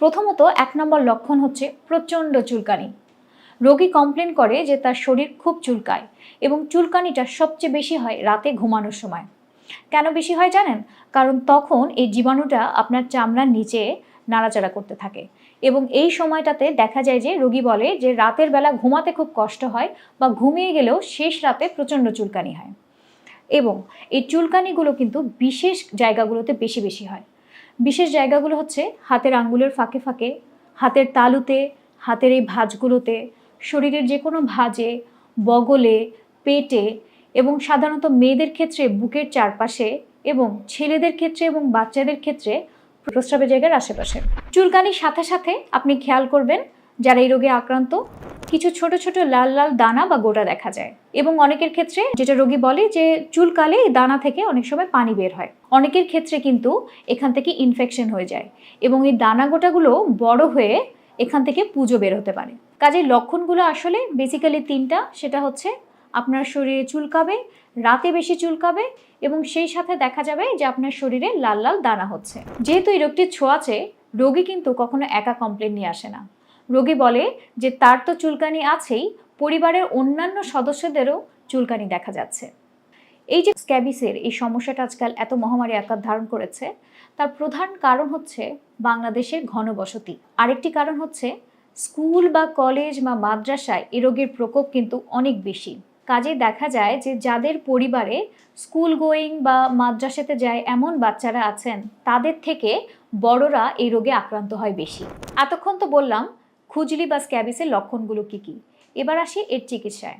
প্রথমত ১ নম্বর লক্ষণ হচ্ছে প্রচণ্ড চুলকানি। রোগী কমপ্লেন করে যে তার শরীর খুব চুলকায় এবং চুলকানিটা সবচেয়ে বেশি হয় রাতে ঘুমানোর সময়। কেন বেশি হয় জানেন? কারণ তখন এই জীবাণুটা আপনার চামড়ার নিচে নাড়াচাড়া করতে থাকে এবং এই সময়টাতে দেখা যায় যে রোগী বলে যে রাতের বেলা ঘুমাতে খুব কষ্ট হয় বা ঘুমিয়ে গেলেও শেষ রাতে প্রচণ্ড চুলকানি হয়। এবং এই চুলকানিগুলো কিন্তু বিশেষ জায়গাগুলোতে বেশি বেশি হয়। বিশেষ জায়গাগুলো হচ্ছে হাতের আঙ্গুলের ফাঁকে ফাঁকে, হাতের তালুতে, হাতের এই ভাঁজগুলোতে, শরীরের যে কোনো ভাঁজে, বগলে, পেটে এবং সাধারণত মেয়েদের ক্ষেত্রে বুকের চারপাশে এবং ছেলেদের ক্ষেত্রে এবং বাচ্চাদের ক্ষেত্রে প্রস্রাবের জায়গার আশেপাশে। চুলকানির সাথে সাথে আপনি খেয়াল করবেন যারা এই রোগে আক্রান্ত কিছু ছোট ছোট লাল লাল দানা বা গোটা দেখা যায় এবং অনেকের ক্ষেত্রে যেটা রোগী বলে যে চুলকালে এই দানা থেকে অনেক সময় পানি বের হয়। অনেকের ক্ষেত্রে কিন্তু এখান থেকে ইনফেকশন হয়ে যায় এবং এই দানা গোটাগুলো বড় হয়ে এখান থেকে পুজো বের হতে পারে। কাজেই লক্ষণগুলো আসলে বেসিক্যালি ৩টা, সেটা হচ্ছে আপনার শরীরে চুলকাবে, রাতে বেশি চুলকাবে এবং সেই সাথে দেখা যাবে যে আপনার শরীরে লাল লাল দানা হচ্ছে। যেহেতু এই রোগটির ছোঁয়াচে, রোগী কিন্তু কখনো একা কমপ্লেন নিয়ে আসে না। রোগী বলে যে তার তো চুলকানি আছেই, পরিবারের অন্যান্য সদস্যদেরও চুলকানি দেখা যাচ্ছে। এই যে স্ক্যাবিসের এই সমস্যাটা আজকাল এত মহামারী আকার ধারণ করেছে, তার প্রধান কারণ হচ্ছে বাংলাদেশের ঘনবসতি। আরেকটি কারণ হচ্ছে স্কুল বা কলেজ বা মাদ্রাসায় এই রোগের প্রকোপ কিন্তু অনেক বেশি। কাজে দেখা যায় যে যাদের পরিবারে স্কুল গোয়িং বা মাদ্রাসাতে যায় এমন বাচ্চারা আছেন, তাদের থেকে বড়রা এই রোগে আক্রান্ত হয় বেশি। এতক্ষণ তো বললাম খুজলি বা স্ক্যাবিসের লক্ষণগুলো কি কি। এবার আসি এর চিকিৎসায়।